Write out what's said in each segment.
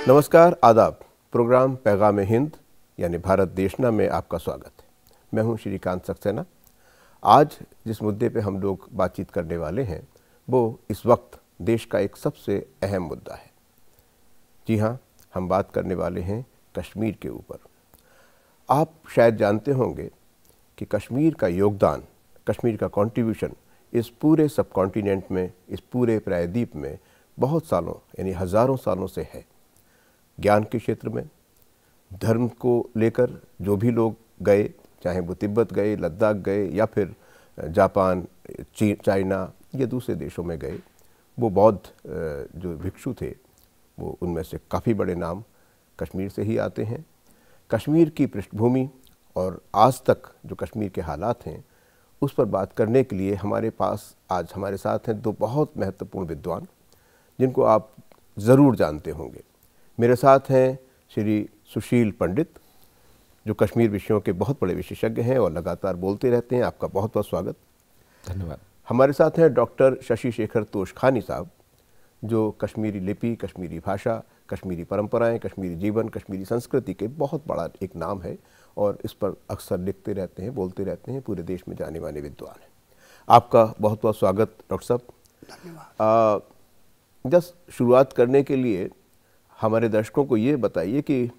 नमस्कार, आदाब। प्रोग्राम पैगाम हिंद यानी भारत देशना में आपका स्वागत है। मैं हूं श्रीकांत सक्सेना। आज जिस मुद्दे पे हम लोग बातचीत करने वाले हैं वो इस वक्त देश का एक सबसे अहम मुद्दा है। जी हाँ, हम बात करने वाले हैं कश्मीर के ऊपर। आप शायद जानते होंगे कि कश्मीर का योगदान, कश्मीर का कंट्रीब्यूशन इस पूरे सब कॉन्टिनेंट में, इस पूरे प्रायद्वीप में बहुत सालों यानी हज़ारों सालों से है। ज्ञान के क्षेत्र में, धर्म को लेकर जो भी लोग गए, चाहे वो तिब्बत गए, लद्दाख गए या फिर जापान, चाइना या दूसरे देशों में गए, वो बौद्ध जो भिक्षु थे वो उनमें से काफ़ी बड़े नाम कश्मीर से ही आते हैं। कश्मीर की पृष्ठभूमि और आज तक जो कश्मीर के हालात हैं उस पर बात करने के लिए हमारे पास आज हमारे साथ हैं दो बहुत महत्वपूर्ण विद्वान जिनको आप ज़रूर जानते होंगे। मेरे साथ हैं श्री सुशील पंडित जो कश्मीर विषयों के बहुत बड़े विशेषज्ञ हैं और लगातार बोलते रहते हैं। आपका बहुत बहुत स्वागत। धन्यवाद। हमारे साथ हैं डॉक्टर शशि शेखर तोशखानी साहब जो कश्मीरी लिपि, कश्मीरी भाषा, कश्मीरी परंपराएं, कश्मीरी जीवन, कश्मीरी संस्कृति के बहुत बड़ा एक नाम है और इस पर अक्सर लिखते रहते हैं, बोलते रहते हैं, पूरे देश में जाने माने विद्वान हैं। आपका बहुत बहुत स्वागत डॉक्टर साहब। धन्यवाद। जस्ट शुरुआत करने के लिए हमारे दर्शकों को ये बताइए कि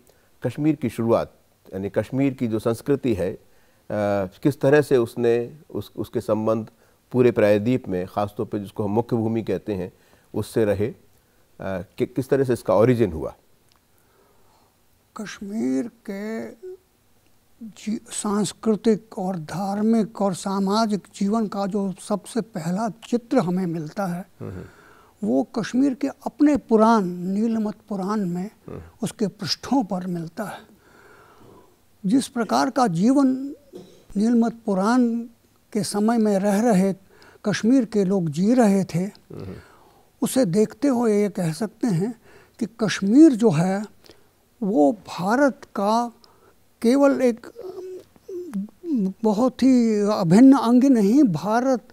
कश्मीर की शुरुआत यानी कश्मीर की जो संस्कृति है किस तरह से उसके संबंध पूरे प्रायद्वीप में, ख़ासतौर पे जिसको हम मुख्य भूमि कहते हैं, उससे रहे, कि किस तरह से इसका ओरिजिन हुआ। कश्मीर के सांस्कृतिक और धार्मिक और सामाजिक जीवन का जो सबसे पहला चित्र हमें मिलता है वो कश्मीर के अपने पुराण नीलमत पुराण में उसके पृष्ठों पर मिलता है। जिस प्रकार का जीवन नीलमत पुराण के समय में रह रहे कश्मीर के लोग जी रहे थे, उसे देखते हुए ये कह सकते हैं कि कश्मीर जो है वो भारत का केवल एक बहुत ही अभिन्न अंग नहीं, भारत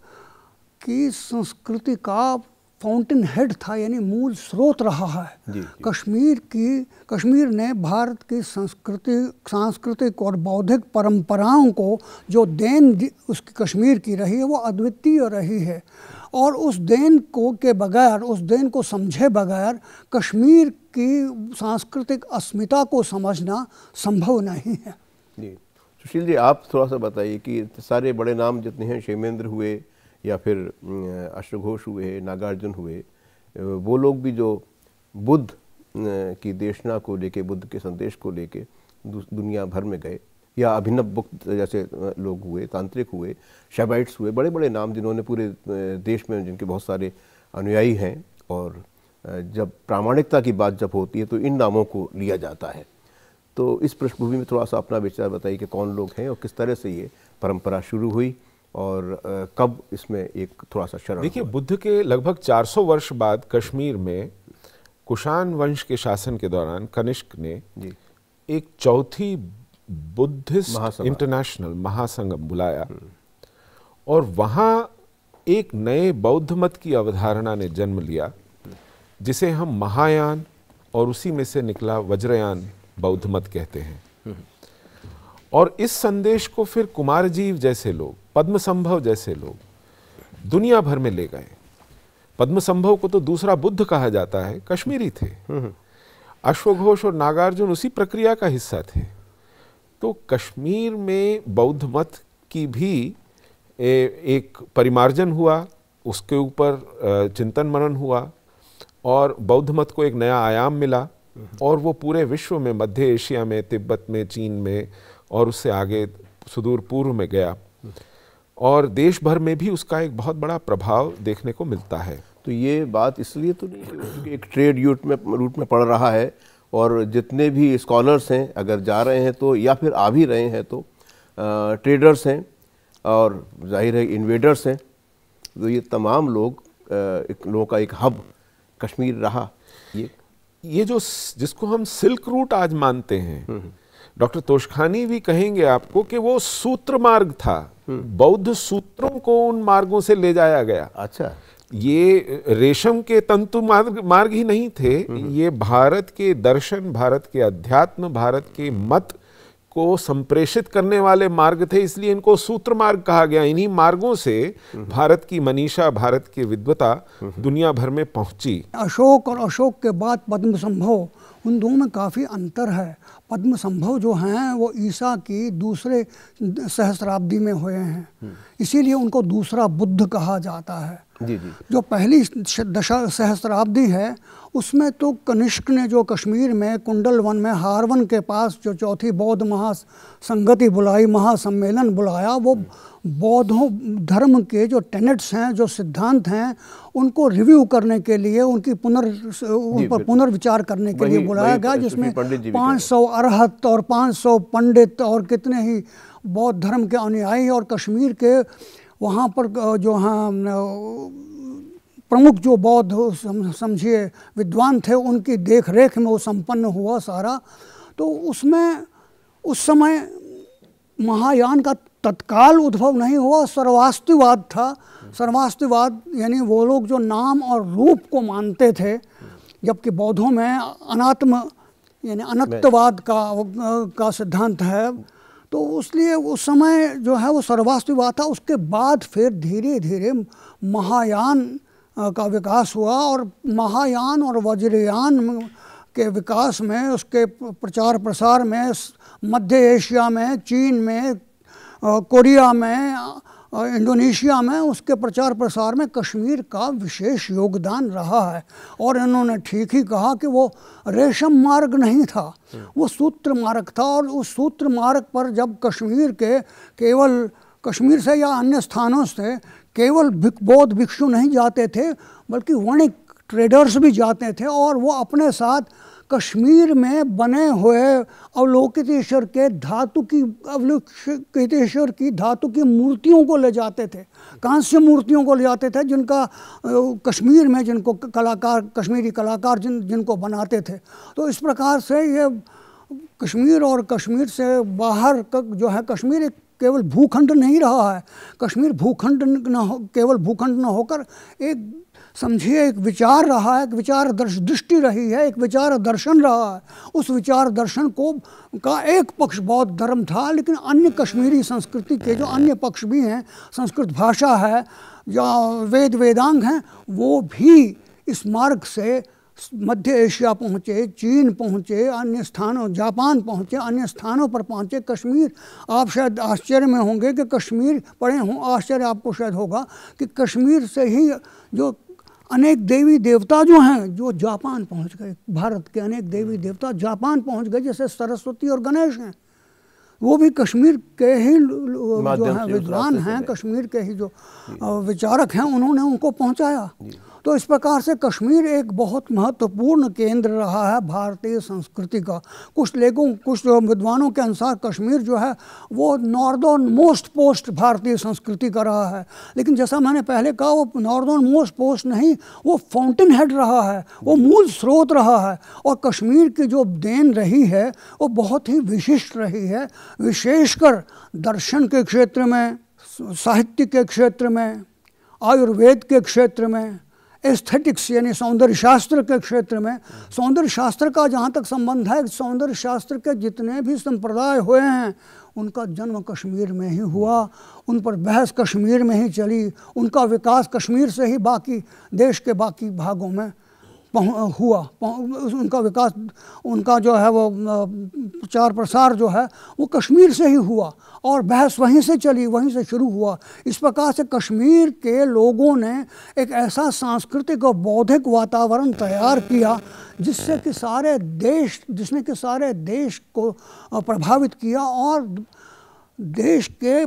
की संस्कृति का फाउंटेन हेड था, यानी मूल स्रोत रहा है। कश्मीर ने भारत की सांस्कृतिक और बौद्धिक परंपराओं को जो देन उसकी कश्मीर की रही है वो अद्वितीय रही है और उस देन को समझे बगैर कश्मीर की सांस्कृतिक अस्मिता को समझना संभव नहीं है। जी सुशील जी, आप थोड़ा सा बताइए कि सारे बड़े नाम जितने हैं, क्षेमेंद्र हुए या फिर अश्वघोष हुए, नागार्जुन हुए, वो लोग भी जो बुद्ध की देशना को लेके, बुद्ध के संदेश को लेके दुनिया भर में गए, या अभिनव बुद्ध जैसे लोग हुए, तांत्रिक हुए, शैबाइट्स हुए, बड़े बड़े नाम जिन्होंने पूरे देश में, जिनके बहुत सारे अनुयायी हैं। और जब प्रामाणिकता की बात जब होती है तो इन नामों को लिया जाता है। तो इस पृष्ठभूमि में थोड़ा सा अपना विचार बताइए कि कौन लोग हैं और किस तरह से ये परंपरा शुरू हुई और कब इसमें एक थोड़ा सा शरण। देखिए, बुद्ध के लगभग 400 वर्ष बाद कश्मीर में कुषाण वंश के शासन के दौरान कनिष्क ने एक चौथी बुद्धिस्ट इंटरनेशनल महासंगम बुलाया और वहाँ एक नए बौद्ध मत की अवधारणा ने जन्म लिया जिसे हम महायान और उसी में से निकला वज्रयान बौद्ध मत कहते हैं। और इस संदेश को फिर कुमारजीव जैसे लोग, पद्मसंभव जैसे लोग दुनिया भर में ले गए। पद्मसंभव को तो दूसरा बुद्ध कहा जाता है, कश्मीरी थे। अश्वघोष और नागार्जुन उसी प्रक्रिया का हिस्सा थे। तो कश्मीर में बौद्ध मत की भी एक परिमार्जन हुआ, उसके ऊपर चिंतन मनन हुआ और बौद्ध मत को एक नया आयाम मिला और वो पूरे विश्व में, मध्य एशिया में, तिब्बत में, चीन में और उससे आगे सुदूर पूर्व में गया और देश भर में भी उसका एक बहुत बड़ा प्रभाव देखने को मिलता है। तो ये बात इसलिए तो नहीं कि एक ट्रेड रूट में पड़ रहा है और जितने भी स्कॉलर्स हैं अगर जा रहे हैं तो, या फिर आ भी रहे हैं तो ट्रेडर्स हैं और जाहिर है इन्वेडर्स हैं, तो ये तमाम लोग लोगों का एक हब कश्मीर रहा। ये जो जिसको हम सिल्क रूट आज मानते हैं, डॉक्टर तोशखानी भी कहेंगे आपको कि वो सूत्र मार्ग था, बौद्ध सूत्रों को उन मार्गों से ले जाया गया। अच्छा, ये रेशम के तंतु मार्ग ही नहीं थे, ये भारत के दर्शन, भारत के अध्यात्म, भारत के मत को संप्रेषित करने वाले मार्ग थे, इसलिए इनको सूत्र मार्ग कहा गया। इन्हीं मार्गों से भारत की मनीषा, भारत की विद्वता दुनिया भर में पहुंची। अशोक और अशोक के बाद पद्म संभव, उन दोनों में काफ़ी अंतर है। पद्म संभव जो हैं वो ईसा की दूसरे सहस्राब्दी में हुए हैं, इसीलिए उनको दूसरा बुद्ध कहा जाता है। जी जी। जो पहली सहस्राब्दी है उसमें तो कनिष्क ने जो कश्मीर में कुंडल वन में हारवन के पास जो चौथी बौद्ध महासंगति बुलाई, महासम्मेलन बुलाया, वो बौद्धों धर्म के जो टेनेट्स हैं, जो सिद्धांत हैं, उनको रिव्यू करने के लिए, उन पर पुनर्विचार करने के लिए बुलाया गया, जिसमें 500 अरहत और 500 पंडित और कितने ही बौद्ध धर्म के अनुयायी और कश्मीर के वहाँ पर जो हाँ प्रमुख जो बौद्ध समझिए विद्वान थे, उनकी देख रेख में वो संपन्न हुआ सारा। तो उसमें उस समय महायान का तत्काल उद्भव नहीं हुआ, सर्वास्तिवाद था। सर्वास्तिवाद यानी वो लोग जो नाम और रूप को मानते थे, जबकि बौद्धों में अनात्म यानी अनत्ववाद का सिद्धांत है। तो इसलिए उस समय जो है वो सर्वास्तिवाद था। उसके बाद फिर धीरे धीरे महायान का विकास हुआ, और महायान और वज्रयान के विकास में, उसके प्रचार प्रसार में मध्य एशिया में, चीन में, कोरिया में, इंडोनेशिया में, उसके प्रचार प्रसार में कश्मीर का विशेष योगदान रहा है। और इन्होंने ठीक ही कहा कि वो रेशम मार्ग नहीं था, वो सूत्र मार्ग था। और उस सूत्र मार्ग पर जब कश्मीर के केवल कश्मीर से या अन्य स्थानों से केवल बौद्ध भिक्षु नहीं जाते थे, बल्कि वणिक ट्रेडर्स भी जाते थे, और वो अपने साथ कश्मीर में बने हुए अवलोकितेश्वर के अवलोकितेश्वर की धातु की मूर्तियों को ले जाते थे, कांस्य मूर्तियों को ले जाते थे, जिनका कश्मीर में जिनको कश्मीरी कलाकार जिनको बनाते थे। तो इस प्रकार से ये कश्मीर और कश्मीर से बाहर जो है, कश्मीर एक केवल भूखंड नहीं रहा है। कश्मीर भूखंड केवल भूखंड न होकर एक समझिए एक विचार रहा है, एक विचार दृष्टि रही है, एक विचार दर्शन रहा है। उस विचार दर्शन का एक पक्ष बौद्ध धर्म था, लेकिन अन्य कश्मीरी संस्कृति के जो अन्य पक्ष भी हैं, संस्कृत भाषा है या वेदांग हैं, वो भी इस मार्ग से मध्य एशिया पहुँचे, चीन पहुँचे, अन्य स्थानों, जापान पहुँचे, अन्य स्थानों पर पहुँचे। कश्मीर, आप शायद आश्चर्य में होंगे कि कश्मीर पढ़े हों, आश्चर्य आपको शायद होगा कि कश्मीर से ही जो अनेक देवी देवता जो हैं, जो जापान पहुँच गए। भारत के अनेक देवी देवता जापान पहुँच गए, जैसे सरस्वती और गणेश हैं, वो भी कश्मीर के ही जो हैं विद्वान हैं, कश्मीर के ही जो विचारक हैं, उन्होंने उनको पहुँचाया। तो इस प्रकार से कश्मीर एक बहुत महत्वपूर्ण केंद्र रहा है भारतीय संस्कृति का। कुछ विद्वानों के अनुसार कश्मीर जो है वो नॉर्दर्न मोस्ट पोस्ट भारतीय संस्कृति का रहा है, लेकिन जैसा मैंने पहले कहा, वो नॉर्दर्न मोस्ट पोस्ट नहीं, वो फाउंटेन हेड रहा है, वो मूल स्रोत रहा है। और कश्मीर की जो देन रही है वो बहुत ही विशिष्ट रही है, विशेषकर दर्शन के क्षेत्र में, साहित्य के क्षेत्र में, आयुर्वेद के क्षेत्र में, एस्थेटिक्स यानी सौंदर्य शास्त्र के क्षेत्र में। सौंदर्य शास्त्र का जहाँ तक संबंध है, सौंदर्य शास्त्र के जितने भी संप्रदाय हुए हैं, उनका जन्म कश्मीर में ही हुआ, उन पर बहस कश्मीर में ही चली, उनका विकास कश्मीर से ही बाकी देश के बाकी भागों में हुआ। उनका विकास, उनका जो है वो प्रचार प्रसार जो है वो कश्मीर से ही हुआ, और बहस वहीं से चली, वहीं से शुरू हुआ। इस प्रकार से कश्मीर के लोगों ने एक ऐसा सांस्कृतिक और बौद्धिक वातावरण तैयार किया जिसने कि सारे देश को प्रभावित किया, और देश के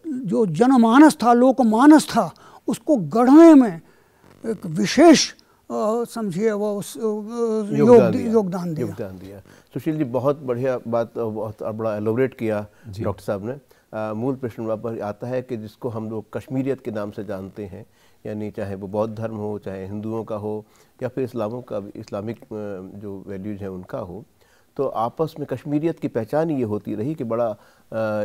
जो जनमानस था, लोकमानस था, उसको गढ़ने में एक विशेष समझिए वो योगदान दिया। सुशील जी, बहुत बढ़िया बात, बहुत बड़ा एलोबरेट किया डॉक्टर साहब ने। मूल प्रश्न वापस आता है कि जिसको हम लोग कश्मीरियत के नाम से जानते हैं, यानी चाहे वो बौद्ध धर्म हो, चाहे हिंदुओं का हो, या फिर इस्लामिक जो वैल्यूज हैं उनका हो, तो आपस में कश्मीरियत की पहचान ये होती रही कि बड़ा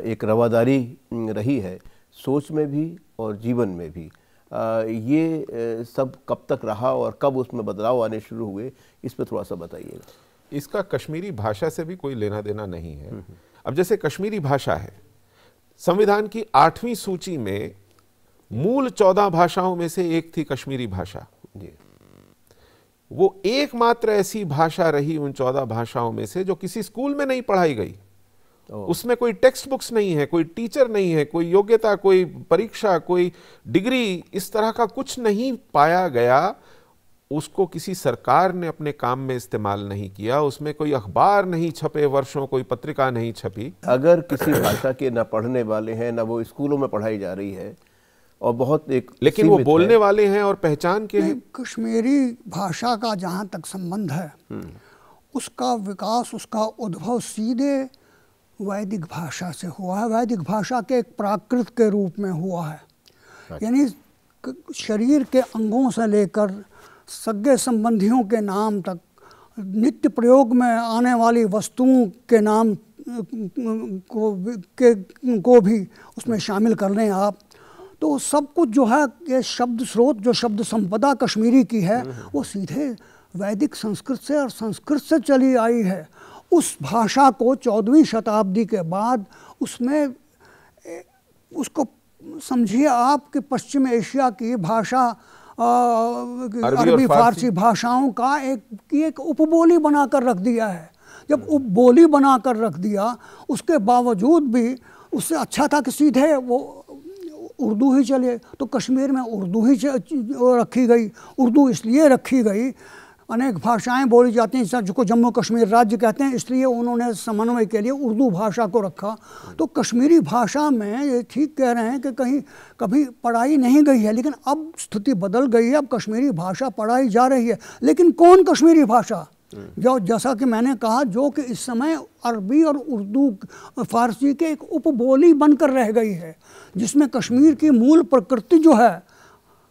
एक रवादारी रही है, सोच में भी और जीवन में भी। ये सब कब तक रहा और कब उसमें बदलाव आने शुरू हुए, इस पर थोड़ा सा बताइएगा। इसका कश्मीरी भाषा से भी कोई लेना देना नहीं है। अब जैसे कश्मीरी भाषा है, संविधान की 8वीं सूची में मूल 14 भाषाओं में से एक थी कश्मीरी भाषा। वो एकमात्र ऐसी भाषा रही उन 14 भाषाओं में से जो किसी स्कूल में नहीं पढ़ाई गई। उसमें कोई टेक्स्ट बुक्स नहीं है, कोई टीचर नहीं है, कोई योग्यता, कोई परीक्षा, कोई डिग्री, इस तरह का कुछ नहीं पाया गया। उसको किसी सरकार ने अपने काम में इस्तेमाल नहीं किया, उसमें कोई अखबार नहीं छपे वर्षों, कोई पत्रिका नहीं छपी। अगर किसी भाषा के ना पढ़ने वाले हैं, ना वो स्कूलों में पढ़ाई जा रही है, और बहुत एक लेकिन वो बोलने वाले हैं और पहचान के हैं। कश्मीरी भाषा का जहाँ तक संबंध है, उसका विकास, उसका उद्भव सीधे वैदिक भाषा से हुआ है। वैदिक भाषा के एक प्राकृत के रूप में हुआ है। यानी शरीर के अंगों से लेकर सगे संबंधियों के नाम तक, नित्य प्रयोग में आने वाली वस्तुओं के नाम को भी उसमें शामिल कर लें आप, तो सब कुछ जो है, ये शब्द स्रोत, जो शब्द संपदा कश्मीरी की है, वो सीधे वैदिक संस्कृत से और संस्कृत से चली आई है। उस भाषा को 14वीं शताब्दी के बाद उसमें उसको समझिए आप कि पश्चिम एशिया की भाषा, अरबी फारसी भाषाओं का एक उपबोली बनाकर रख दिया है। जब उपबोली बनाकर रख दिया, उसके बावजूद भी उससे अच्छा था कि सीधे वो उर्दू ही चले। तो कश्मीर में उर्दू ही रखी गई। उर्दू इसलिए रखी गई, अनेक भाषाएं बोली जाती हैं जिसको जम्मू कश्मीर राज्य कहते हैं, इसलिए उन्होंने समन्वय के लिए उर्दू भाषा को रखा। तो कश्मीरी भाषा में ये ठीक कह रहे हैं कि कहीं कभी पढ़ाई नहीं गई है, लेकिन अब स्थिति बदल गई है। अब कश्मीरी भाषा पढ़ाई जा रही है। लेकिन कौन कश्मीरी भाषा? जो जैसा कि मैंने कहा, जो कि इस समय अरबी और उर्दू फारसी के एक उपबोली बनकर रह गई है, जिसमें कश्मीर की मूल प्रकृति जो है,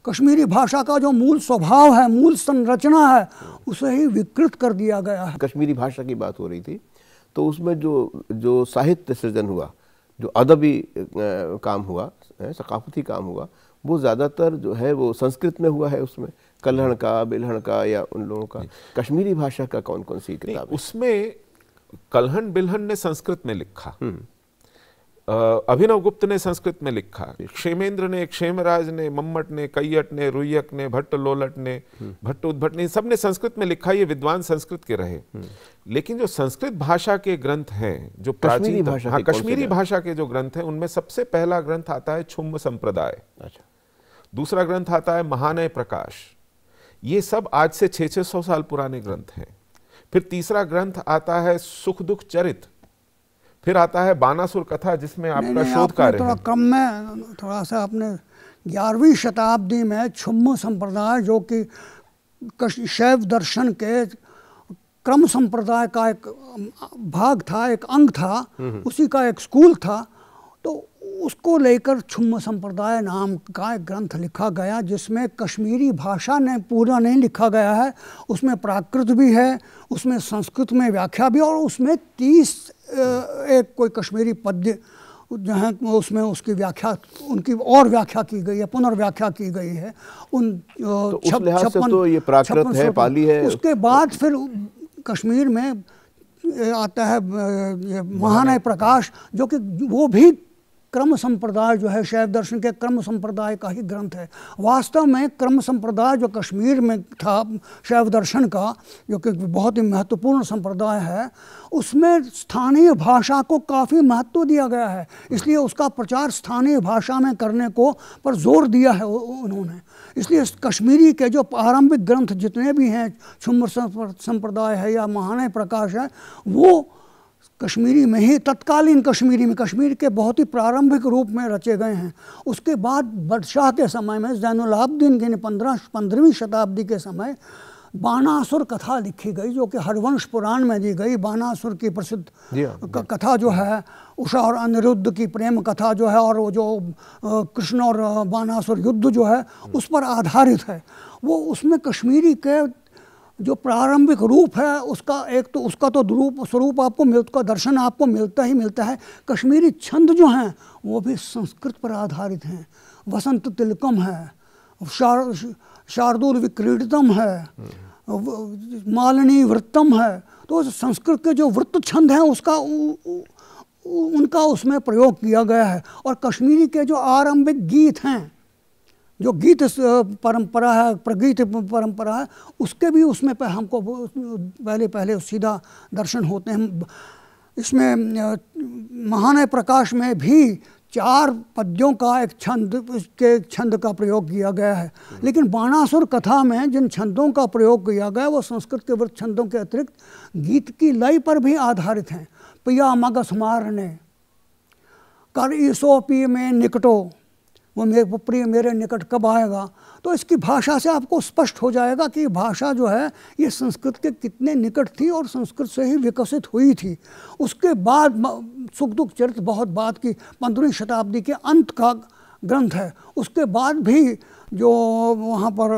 कश्मीरी भाषा का जो मूल स्वभाव है, मूल संरचना है, उसे ही विकृत कर दिया गया है। कश्मीरी भाषा की बात हो रही थी, तो उसमें जो साहित्य सृजन हुआ, जो अदबी काम हुआ, सकाफती काम हुआ, वो ज़्यादातर जो है वो संस्कृत में हुआ है। उसमें कल्हण का, बिल्हण का या उन लोगों का। कश्मीरी भाषा का कौन कौन सी किताब है? उसमें कल्हण बिल्हण ने संस्कृत में लिखा, अभिनव गुप्त ने संस्कृत में लिखा, क्षेमेंद्र ने, क्षेमराज ने, मम्मट ने, कैयट ने, रुयक ने, भट्ट लोलट ने, भट्ट उद्भट ने, सब ने संस्कृत में लिखा। ये विद्वान संस्कृत के रहे। लेकिन जो संस्कृत भाषा के ग्रंथ हैं, जो प्राचीन कश्मीरी भाषा के जो ग्रंथ हैं, उनमें सबसे पहला ग्रंथ आता है छुम्ब संप्रदाय। अच्छा। दूसरा ग्रंथ आता है महानय प्रकाश। ये सब आज से 600 साल पुराने ग्रंथ हैं। फिर तीसरा ग्रंथ आता है सुख दुख चरित। फिर आता है बानासुर कथा, जिसमें आपका शोध कार्य है। क्रम में थोड़ा सा अपने 11वीं शताब्दी में छुम्ब संप्रदाय, जो कि शैव दर्शन के क्रम संप्रदाय का एक भाग था, एक अंग था, उसी का एक स्कूल था, तो उसको लेकर छुम्ब संप्रदाय नाम का एक ग्रंथ लिखा गया, जिसमें कश्मीरी भाषा ने पूरा नहीं लिखा गया है। उसमें प्राकृत भी है, उसमें संस्कृत में व्याख्या भी, और उसमें 30 एक कोई कश्मीरी पद्य जो है, उसमें उसकी व्याख्या, उनकी और व्याख्या की गई है, पुनर्व्याख्या की गई है। उन तो उस लिहाज से तो ये प्राकृत है, पाली है। उसके बाद फिर कश्मीर में आता है महानय प्रकाश, जो कि वो भी क्रम संप्रदाय जो है, शैव दर्शन के क्रम संप्रदाय का ही ग्रंथ है। वास्तव में क्रम संप्रदाय जो कश्मीर में था शैव दर्शन का, जो कि बहुत ही महत्वपूर्ण संप्रदाय है, उसमें स्थानीय भाषा को काफ़ी महत्व दिया गया है। इसलिए उसका प्रचार स्थानीय भाषा में करने को पर जोर दिया है उन्होंने। इसलिए कश्मीरी के जो प्रारंभिक ग्रंथ जितने भी हैं, छुम्ब संप्रदाय है या महानय प्रकाश है, वो कश्मीरी में ही, तत्कालीन कश्मीरी में, कश्मीर के बहुत ही प्रारंभिक रूप में रचे गए हैं। उसके बाद बादशाह के समय में, ज़ैनुल आबदीन की 15वीं शताब्दी के समय बानासुर कथा लिखी गई, जो कि हरवंश पुराण में दी गई। बानासुर की प्रसिद्ध कथा जो है, उषा और अनिरुद्ध की प्रेम कथा जो है, और वो जो कृष्ण और बानासुर युद्ध जो है, उस पर आधारित है। वो उसमें कश्मीरी के जो प्रारंभिक रूप है, उसका एक तो उसका तो स्वरूप आपको उसका दर्शन आपको मिलता ही मिलता है। कश्मीरी छंद जो हैं वो भी संस्कृत पर आधारित हैं। वसंत तिलकम है, शार्दूल विक्रीडितम है, मालिनी वृत्तम है। तो संस्कृत के जो वृत्त छंद हैं उनका उसमें प्रयोग किया गया है। और कश्मीरी के जो आरंभिक गीत हैं, जो गीत परंपरा है, प्रगीत परंपरा है, उसके भी उसमें पे हमको पहले सीधा दर्शन होते हैं। इसमें महानय प्रकाश में भी 4 पद्यों का एक छंद का प्रयोग किया गया है। लेकिन बाणासुर कथा में जिन छंदों का प्रयोग किया गया वो संस्कृत के वृत्त छंदों के अतिरिक्त गीत की लय पर भी आधारित हैं। पिया मगस मारने, कर ईसो पी में निकटो, वो मेरे प्रिय मेरे निकट कब आएगा। तो इसकी भाषा से आपको स्पष्ट हो जाएगा कि भाषा जो है ये संस्कृत के कितने निकट थी और संस्कृत से ही विकसित हुई थी। उसके बाद सुख दुख चरित बहुत बाद की 15वीं शताब्दी के अंत का ग्रंथ है। उसके बाद भी जो वहाँ पर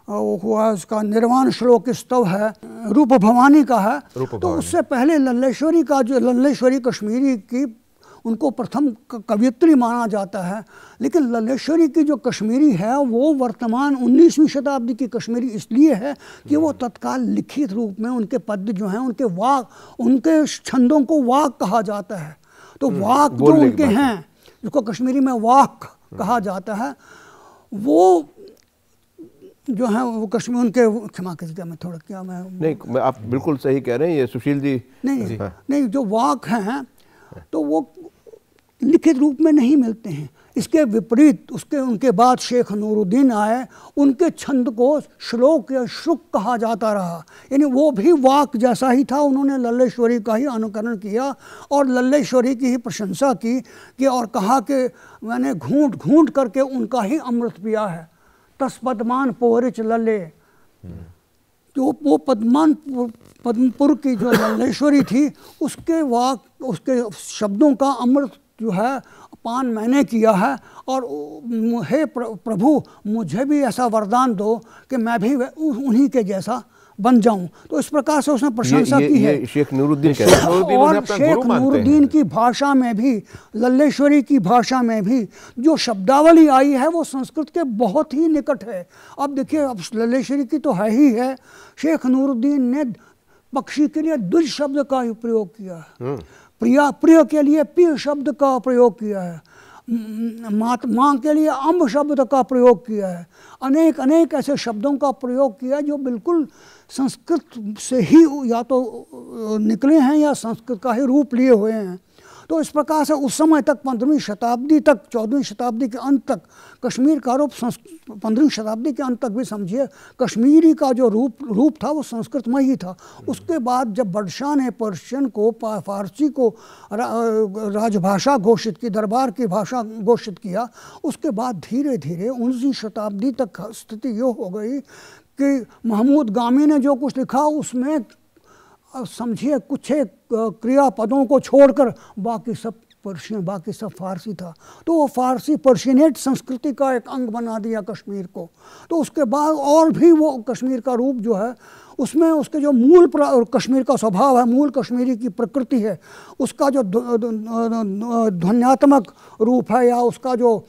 हुआ उसका निर्वाण श्लोक स्तव है, रूप भवानी का है। तो उससे पहले लल्लेश्वरी कश्मीरी की उनको प्रथम कवियत्री माना जाता है। लेकिन लल्लेश्वरी की जो कश्मीरी है वो वर्तमान 19वीं शताब्दी की कश्मीरी इसलिए है कि वो तत्काल लिखित रूप में उनके पद्य जो हैं, उनके छंदों को वाक कहा जाता है। तो वाक जो उनके हैं, जिसको कश्मीरी में वाक कहा जाता है, वो जो है वो कश्मीर उनके, क्षमा कीजिएगा मैं थोड़ा क्या मैं नहीं, आप बिल्कुल सही कह रहे हैं, ये सुशील जी नहीं जो वाक हैं तो वो लिखित रूप में नहीं मिलते हैं। इसके विपरीत उनके बाद शेख नूरुद्दीन आए, उनके छंद को श्लोक या श्रुक कहा जाता रहा, यानी वो भी वाक जैसा ही था। उन्होंने लल्लेश्वरी का ही अनुकरण किया और लल्लेश्वरी की ही प्रशंसा की और कहा कि मैंने घूंट घूंट करके उनका ही अमृत पिया है। तस पद्मान पोहरिच लल्ले, जो वो पद्मपुर की जो लल्लेश्वरी थी उसके शब्दों का अमृत जो है पान मैंने किया है। और हे प्रभु मुझे भी ऐसा वरदान दो कि मैं भी उन्हीं के जैसा बन जाऊं। तो इस प्रकार से उसने प्रशंसा की है। शेख नूरुद्दीन और शेख नूरुद्दीन की भाषा में भी, लल्लेश्वरी की भाषा में भी जो शब्दावली आई है वो संस्कृत के बहुत ही निकट है। अब देखिए, अब लल्लेश्वरी की तो है ही है, शेख नूरुद्दीन ने पक्षी के लिए द्विज शब्द का प्रयोग किया है, प्रिय के लिए प्रिय शब्द का प्रयोग किया है, माँ के लिए अम्ब शब्द का प्रयोग किया है। अनेक ऐसे शब्दों का प्रयोग किया जो बिल्कुल संस्कृत से ही या तो निकले हैं या संस्कृत का ही रूप लिए हुए हैं। तो इस प्रकार से उस समय तक 15वीं शताब्दी तक, 14वीं शताब्दी के अंत तक कश्मीर का रूप, 15वीं शताब्दी के अंत तक भी समझिए कश्मीरी का जो रूप था वो संस्कृतमय ही था। उसके बाद जब बादशाह ने पर्शियन को, फारसी को राजभाषा घोषित की, दरबार की भाषा घोषित किया, उसके बाद धीरे धीरे 19वीं शताब्दी तक स्थिति ये हो गई कि महमूद गामी ने जो कुछ लिखा उसमें समझिए कुछ एक क्रियापदों को छोड़कर बाकी सब पर्शियन, बाकी सब फारसी था। तो वो फारसी पर्शियनेट संस्कृति का एक अंग बना दिया कश्मीर को। तो उसके बाद और भी वो कश्मीर का रूप जो है उसमें उसके जो मूल कश्मीर का स्वभाव है, मूल कश्मीरी की प्रकृति है, उसका जो ध्वन्यात्मक रूप है या उसका जो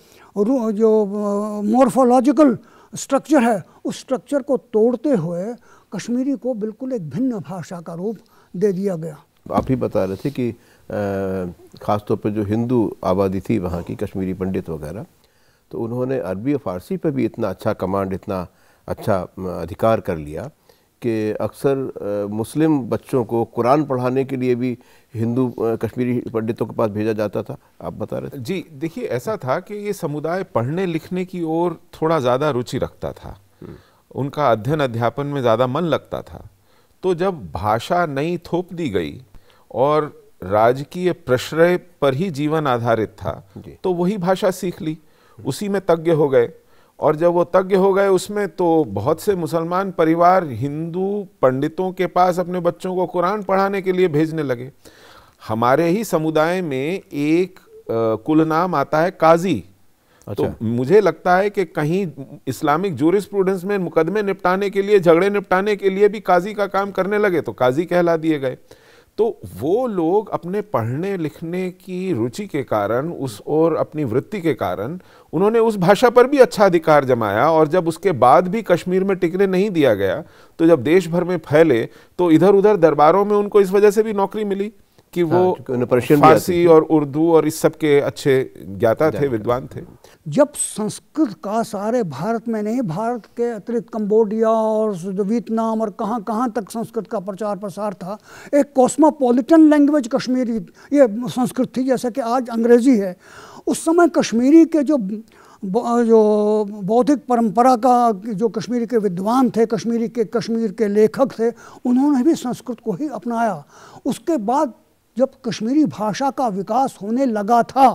मोर्फोलॉजिकल स्ट्रक्चर है, उस स्ट्रक्चर को तोड़ते हुए कश्मीरी को बिल्कुल एक भिन्न भाषा का रूप दे दिया गया। आप ही बता रहे थे कि ख़ासतौर पर जो हिंदू आबादी थी वहाँ की, कश्मीरी पंडित वगैरह, तो उन्होंने अरबी और फ़ारसी पर भी इतना अच्छा कमांड, इतना अच्छा अधिकार कर लिया कि अक्सर मुस्लिम बच्चों को कुरान पढ़ाने के लिए भी हिंदू कश्मीरी पंडितों के पास भेजा जाता था। आप बता रहे थे। जी देखिए, ऐसा था कि ये समुदाय पढ़ने लिखने की ओर थोड़ा ज़्यादा रुचि रखता था, उनका अध्ययन अध्यापन में ज़्यादा मन लगता था। तो जब भाषा नई थोप दी गई और राजकीय प्रश्रय पर ही जीवन आधारित था, तो वही भाषा सीख ली, उसी में तज्ञ हो गए। और जब वो तज्ञ हो गए उसमें, तो बहुत से मुसलमान परिवार हिंदू पंडितों के पास अपने बच्चों को कुरान पढ़ाने के लिए भेजने लगे। हमारे ही समुदाय में एक कुल नाम आता है काजी। अच्छा। तो मुझे लगता है कि कहीं इस्लामिक जूरिस्प्रूडेंस में मुकदमे निपटाने के लिए, झगड़े निपटाने के लिए भी काजी का काम करने लगे, तो काजी कहला दिए गए। तो वो लोग अपने पढ़ने लिखने की रुचि के कारण उस और अपनी वृत्ति के कारण उन्होंने उस भाषा पर भी अच्छा अधिकार जमाया, और जब उसके बाद भी कश्मीर में टिकने नहीं दिया गया तो जब देश भर में फैले तो इधर उधर दरबारों में उनको इस वजह से भी नौकरी मिली कि वो फारसी और उर्दू और इस सब के अच्छे ज्ञाता थे, विद्वान थे। जब संस्कृत का सारे भारत में नहीं, भारत के अतिरिक्त कंबोडिया और वियतनाम और कहाँ तक संस्कृत का प्रचार प्रसार था, एक कॉस्मोपॉलिटन लैंग्वेज कश्मीरी ये संस्कृत थी, जैसे कि आज अंग्रेजी है। उस समय कश्मीरी के जो बौद्धिक परंपरा का जो कश्मीरी के विद्वान थे, कश्मीर के लेखक थे, उन्होंने भी संस्कृत को ही अपनाया। उसके बाद जब कश्मीरी भाषा का विकास होने लगा था,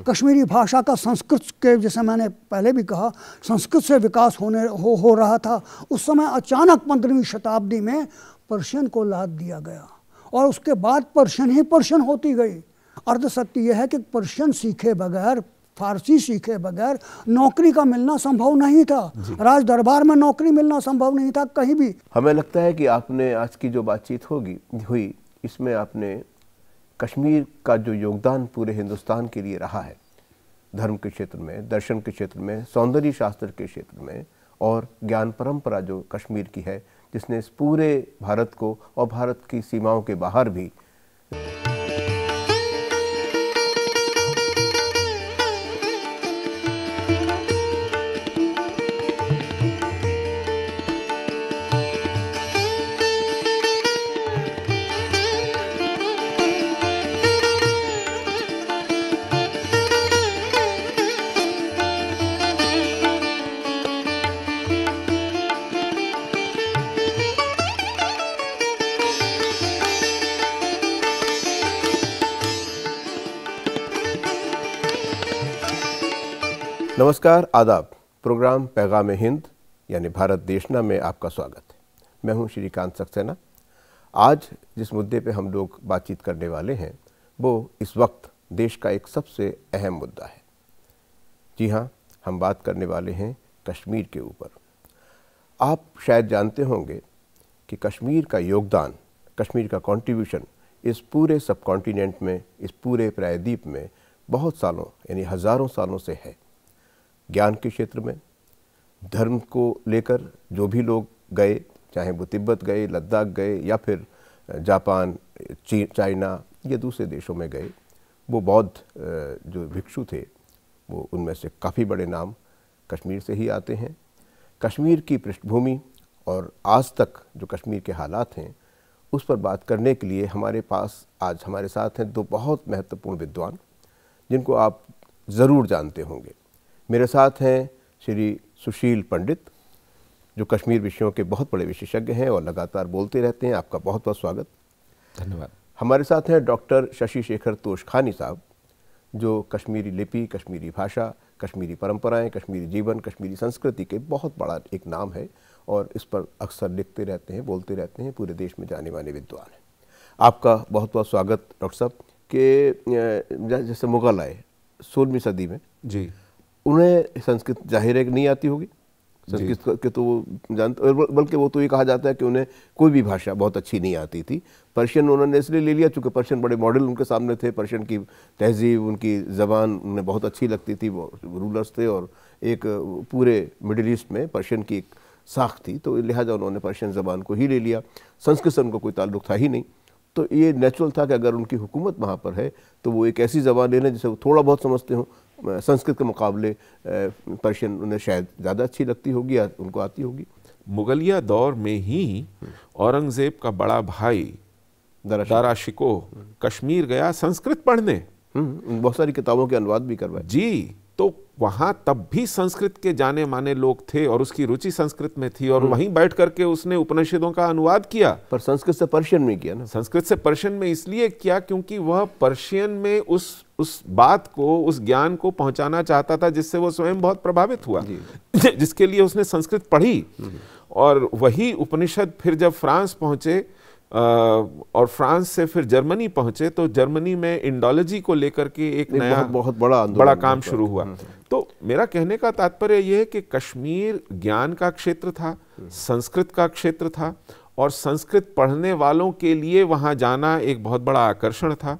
कश्मीरी भाषा का संस्कृत के, जैसे मैंने पहले भी कहा, संस्कृत से विकास हो रहा था, उस समय अचानक 15वीं शताब्दी में पर्शियन को लाद दिया गया और उसके बाद पर्शियन ही पर्शियन होती गई। अर्ध सत्य यह है कि पर्शियन सीखे बगैर, फारसी सीखे बगैर नौकरी का मिलना संभव नहीं था, राज दरबार में नौकरी मिलना संभव नहीं था कहीं भी। हमें लगता है कि आपने आज की जो बातचीत हुई इसमें आपने कश्मीर का जो योगदान पूरे हिंदुस्तान के लिए रहा है, धर्म के क्षेत्र में, दर्शन के क्षेत्र में, सौंदर्य शास्त्र के क्षेत्र में, और ज्ञान परंपरा जो कश्मीर की है, जिसने इस पूरे भारत को और भारत की सीमाओं के बाहर भी नमस्कार, आदाब। प्रोग्राम पैगाम हिंद यानी भारत देशना में आपका स्वागत है। मैं हूं श्रीकांत सक्सेना। आज जिस मुद्दे पे हम लोग बातचीत करने वाले हैं वो इस वक्त देश का एक सबसे अहम मुद्दा है। जी हां, हम बात करने वाले हैं कश्मीर के ऊपर। आप शायद जानते होंगे कि कश्मीर का योगदान, कश्मीर का कंट्रीब्यूशन इस पूरे सब कॉन्टिनेंट में, इस पूरे प्रायद्वीप में बहुत सालों यानी हज़ारों सालों से है। ज्ञान के क्षेत्र में, धर्म को लेकर जो भी लोग गए, चाहे वो तिब्बत गए, लद्दाख गए या फिर जापान, चाइना या दूसरे देशों में गए, वो बौद्ध जो भिक्षु थे वो उनमें से काफ़ी बड़े नाम कश्मीर से ही आते हैं। कश्मीर की पृष्ठभूमि और आज तक जो कश्मीर के हालात हैं उस पर बात करने के लिए हमारे पास आज हमारे साथ हैं दो बहुत महत्वपूर्ण विद्वान जिनको आप ज़रूर जानते होंगे। मेरे साथ हैं श्री सुशील पंडित जो कश्मीर विषयों के बहुत बड़े विशेषज्ञ हैं और लगातार बोलते रहते हैं। आपका बहुत बहुत स्वागत। धन्यवाद। हमारे साथ हैं डॉक्टर शशि शेखर तोशखानी साहब जो कश्मीरी लिपि, कश्मीरी भाषा, कश्मीरी परंपराएं, कश्मीरी जीवन, कश्मीरी संस्कृति के बहुत बड़ा एक नाम है और इस पर अक्सर लिखते रहते हैं, बोलते रहते हैं, पूरे देश में जाने माने विद्वान हैं। आपका बहुत बहुत स्वागत डॉक्टर साहब। के जैसे मुग़ल आए 16वीं सदी में, जी, उन्हें संस्कृत जाहिर है कि नहीं आती होगी, संस्कृत के तो वो जानते, बल्कि वो तो ये कहा जाता है कि उन्हें कोई भी भाषा बहुत अच्छी नहीं आती थी। पर्शियन उन्होंने इसलिए ले लिया चूँकि पर्शियन बड़े मॉडल उनके सामने थे, पर्शियन की तहजीब, उनकी ज़बान उन्हें बहुत अच्छी लगती थी, वो रूलर्स थे और एक पूरे मिडिल ईस्ट में पर्शियन की एक साख थी, तो लिहाजा उन्होंने पर्शियन ज़बान को ही ले लिया। संस्कृत से उनको कोई ताल्लुक़ था ही नहीं, तो ये नेचुरल था कि अगर उनकी हुकूमत वहाँ पर है तो वो एक ऐसी ज़बान ले लें जिसे वो थोड़ा बहुत समझते हों। संस्कृत के मुकाबले पर्शियन उन्हें शायद ज़्यादा अच्छी लगती होगी या उनको आती होगी। मुगलिया दौर में ही औरंगज़ेब का बड़ा भाई दारा शिको कश्मीर गया संस्कृत पढ़ने, बहुत सारी किताबों के अनुवाद भी करवाए। जी, तो वहाँ तब भी संस्कृत के जाने माने लोग थे और उसकी रुचि संस्कृत में थी और वहीं बैठ करके उसने उपनिषदों का अनुवाद किया। पर संस्कृत से पर्शियन में किया ना। संस्कृत से पर्शियन में इसलिए किया क्योंकि वह पर्शियन में उस बात को, उस ज्ञान को पहुंचाना चाहता था जिससे वो स्वयं बहुत प्रभावित हुआ, जिसके लिए उसने संस्कृत पढ़ी। और वही उपनिषद फिर जब फ्रांस पहुंचे और फ्रांस से फिर जर्मनी पहुंचे तो जर्मनी में इंडोलॉजी को लेकर के एक नया बहुत बड़ा काम शुरू हुआ। तो मेरा कहने का तात्पर्य यह है कि कश्मीर ज्ञान का क्षेत्र था, संस्कृत का क्षेत्र था और संस्कृत पढ़ने वालों के लिए वहाँ जाना एक बहुत बड़ा आकर्षण था।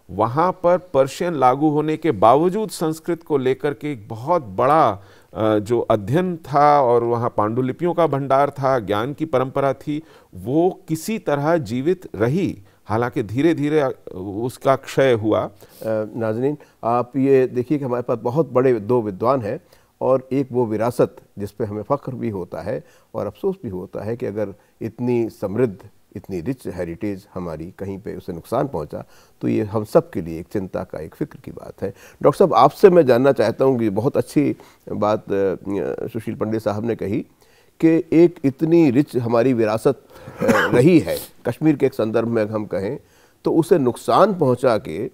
वहाँ पर पर्शियन लागू होने के बावजूद संस्कृत को लेकर के एक बहुत बड़ा जो अध्ययन था और वहाँ पांडुलिपियों का भंडार था, ज्ञान की परंपरा थी, वो किसी तरह जीवित रही। हालांकि धीरे धीरे उसका क्षय हुआ। नाज़रीन, आप ये देखिए कि हमारे पास बहुत बड़े दो विद्वान हैं और एक वो विरासत जिस पे हमें फ़ख्र भी होता है और अफसोस भी होता है कि अगर इतनी समृद्ध, इतनी रिच हेरिटेज हमारी कहीं पे उसे नुकसान पहुंचा तो ये हम सब के लिए एक चिंता का, एक फ़िक्र की बात है। डॉक्टर साहब, आपसे मैं जानना चाहता हूँ कि बहुत अच्छी बात सुशील पंडित साहब ने कही कि एक इतनी रिच हमारी विरासत रही है, कश्मीर के एक संदर्भ में हम कहें तो उसे नुकसान पहुंचा के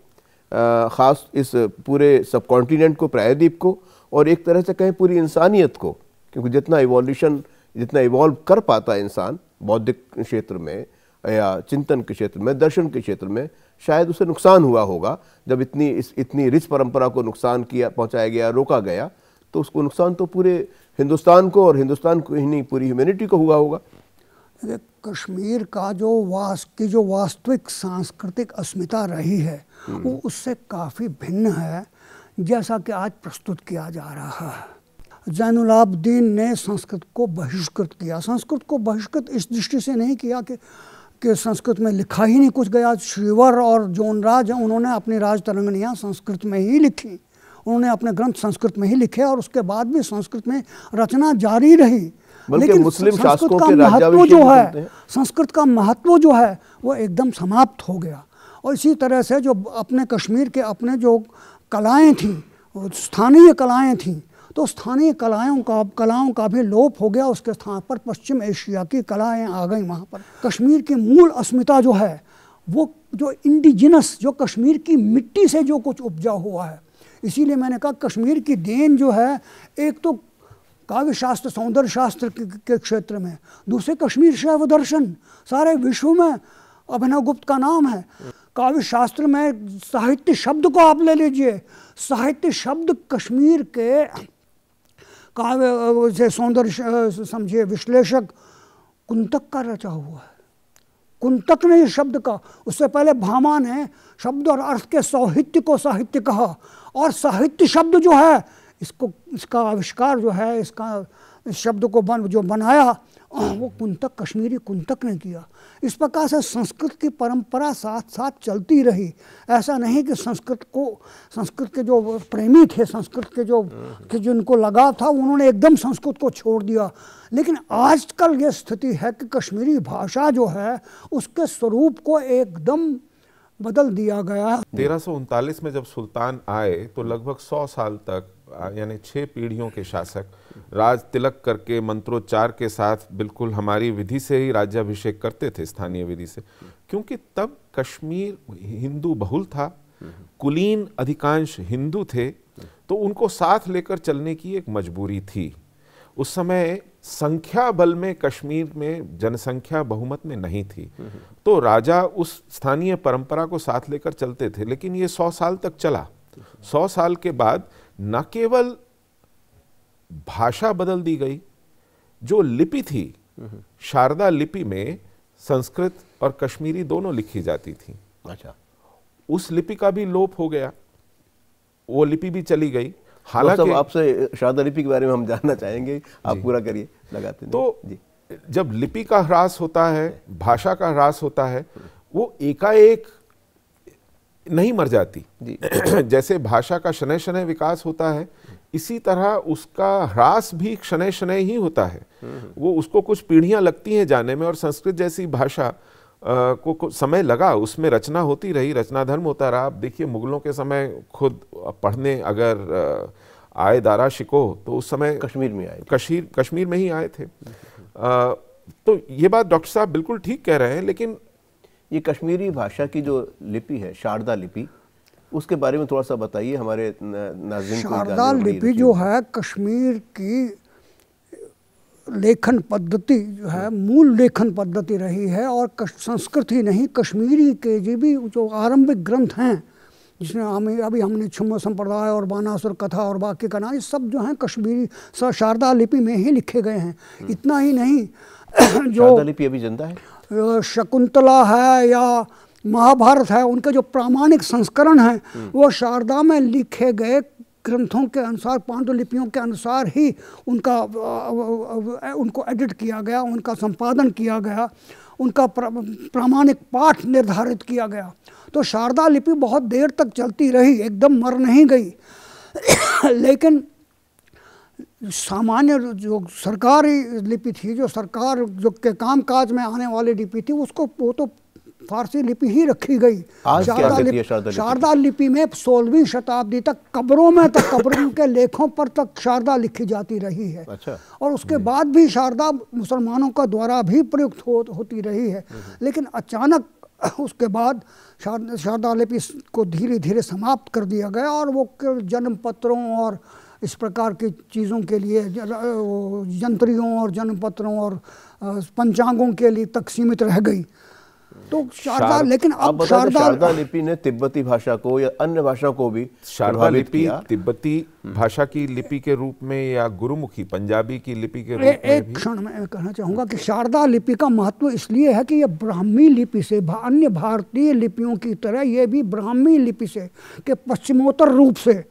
ख़ास इस पूरे सब कॉन्टिनेंट को, प्रायद्वीप को, और एक तरह से कहें पूरी इंसानियत को, क्योंकि जितना इवॉल्व कर पाता है इंसान बौद्धिक क्षेत्र में या चिंतन के क्षेत्र में, दर्शन के क्षेत्र में, शायद उसे नुकसान हुआ होगा जब इतनी रिच परंपरा को नुकसान पहुंचाया गया, रोका गया, तो उसको नुकसान तो पूरे हिंदुस्तान को, और हिंदुस्तान को ही नहीं पूरी ह्यूमैनिटी को हुआ होगा। कश्मीर का जो वास्तविक सांस्कृतिक अस्मिता रही है वो उससे काफ़ी भिन्न है जैसा कि आज प्रस्तुत किया जा रहा है। ज़ैनुलाब्दीन ने संस्कृत को बहिष्कृत किया। संस्कृत को बहिष्कृत इस दृष्टि से नहीं किया कि संस्कृत में लिखा ही नहीं कुछ गया। श्रीवर और जोनराज उन्होंने अपनी राज तरंगनियाँ संस्कृत में ही लिखी, उन्होंने अपने ग्रंथ संस्कृत में ही लिखे और उसके बाद भी संस्कृत में रचना जारी रही। लेकिन मुस्लिम संस्कृत का महत्व जो है, संस्कृत का महत्व जो है वो एकदम समाप्त हो गया। और इसी तरह से जो अपने कश्मीर के अपने जो कलाएं थीं, स्थानीय कलाएं थीं, तो स्थानीय कलाओं का भी लोप हो गया। उसके स्थान पर पश्चिम एशिया की कलाएं आ गई वहाँ पर। कश्मीर की मूल अस्मिता जो है वो जो इंडिजिनस, जो कश्मीर की मिट्टी से जो कुछ उपजा हुआ है, इसीलिए मैंने कहा कश्मीर की देन जो है, एक तो काव्य शास्त्र, सौंदर्य शास्त्र के क्षेत्र में, दूसरे कश्मीर शैव दर्शन, सारे विश्व में अभिनव गुप्त का नाम है। काव्य शास्त्र में साहित्य शब्द को आप ले लीजिए, साहित्य शब्द कश्मीर के काव्य से सौंदर्य समझिए विश्लेषक कुंतक का रचा हुआ है। कुंतक ने शब्द का, उससे पहले भामा ने शब्द और अर्थ के साहित्य को साहित्य कहा, और साहित्य शब्द जो है इसका आविष्कार जो है, इस शब्द को जो बनाया वो कुंतक, कश्मीरी कुंतक ने किया। इस प्रकार से संस्कृत की परंपरा साथ साथ चलती रही। ऐसा नहीं कि संस्कृत के जो प्रेमी थे, संस्कृत के जिनको लगाव था, उन्होंने एकदम संस्कृत को छोड़ दिया। लेकिन आजकल ये स्थिति है कि कश्मीरी भाषा जो है उसके स्वरूप को एकदम बदल दिया गया। 1339 में जब सुल्तान आए तो लगभग 100 साल तक, यानी 6 पीढ़ियों के शासक राज तिलक करके मंत्रोच्चार के साथ बिल्कुल हमारी विधि से ही राज्याभिषेक करते थे, स्थानीय विधि से, क्योंकि तब कश्मीर हिंदू बहुल था, कुलीन अधिकांश हिंदू थे, तो उनको साथ लेकर चलने की एक मजबूरी थी। उस समय संख्या बल में कश्मीर में जनसंख्या बहुमत में नहीं थी, तो राजा उस स्थानीय परंपरा को साथ लेकर चलते थे। लेकिन ये 100 साल तक चला। 100 साल के बाद न केवल भाषा बदल दी गई, जो लिपि थी, शारदा लिपि में संस्कृत और कश्मीरी दोनों लिखी जाती थी। अच्छा, उस लिपि का भी लोप हो गया, वो लिपि भी चली गई। हालांकि आपसे शारदा लिपि के बारे में हम जानना चाहेंगे, आप पूरा करिए, लगाते हैं। तो जब लिपि का ह्रास होता है, भाषा का ह्रास होता है, वो एकाएक नहीं मर जाती। जैसे भाषा का शनय शनय विकास होता है, इसी तरह उसका ह्रास भी शनय शनय ही होता है। वो उसको कुछ पीढ़ियां लगती हैं जाने में, और संस्कृत जैसी भाषा को समय लगा, उसमें रचना होती रही, रचना धर्म होता रहा। आप देखिए मुगलों के समय खुद पढ़ने अगर आए दारा शिको तो उस समय कश्मीर में आए, कश्मीर में ही आए थे। तो ये बात डॉक्टर साहब बिल्कुल ठीक कह रहे हैं। लेकिन ये कश्मीरी भाषा की जो लिपि है, शारदा लिपि, उसके बारे में थोड़ा सा बताइए हमारे नाज़रीन को। शारदा लिपि जो है कश्मीर की लेखन पद्धति जो है, मूल लेखन पद्धति रही है, और संस्कृत ही नहीं, कश्मीरी के भी जो आरंभिक ग्रंथ हैं, जिसमें अभी हमने छुम्ब संप्रदाय और बानासुर कथा और बाकी का नाम, ये सब जो हैं कश्मीरी शारदा लिपि में ही लिखे गए हैं। इतना ही नहीं, शारदा लिपि अभी जिंदा है? शकुंतला है या महाभारत है, उनके जो प्रामाणिक संस्करण हैं वो शारदा में लिखे गए ग्रंथों के अनुसार, पांडुलिपियों के अनुसार ही उनको एडिट किया गया, उनका संपादन किया गया, उनका प्रामाणिक पाठ निर्धारित किया गया। तो शारदा लिपि बहुत देर तक चलती रही, एकदम मर नहीं गई। लेकिन सामान्य जो सरकारी लिपि थी, जो सरकार जो के काम काज में आने वाली लिपि थी, उसको वो तो फारसी लिपि ही रखी गई। शारदा लिपि में 16वीं शताब्दी तक कब्रों के लेखों पर तक शारदा लिखी जाती रही है। अच्छा। और उसके बाद भी शारदा मुसलमानों का द्वारा भी प्रयुक्त होती रही है। लेकिन अचानक उसके बाद शारदा लिपि को धीरे धीरे समाप्त कर दिया गया और वो जन्म पत्रों और इस प्रकार की चीज़ों के लिए, जंत्रियों और जन्म पत्रों और पंचांगों के लिए तक सीमित रह गई। तो शारदा, लेकिन अब शारदा लिपि ने तिब्बती भाषा को या अन्य भाषा को भी शारदा लिपि तिब्बती भाषा की लिपि के रूप में या गुरुमुखी पंजाबी की लिपि के रूप में एक क्षण में कहना चाहूँगा कि शारदा लिपि का महत्व इसलिए है कि यह ब्राह्मी लिपि से, अन्य भारतीय लिपियों की तरह ये भी ब्राह्मी लिपि से के पश्चिमोत्तर रूप से,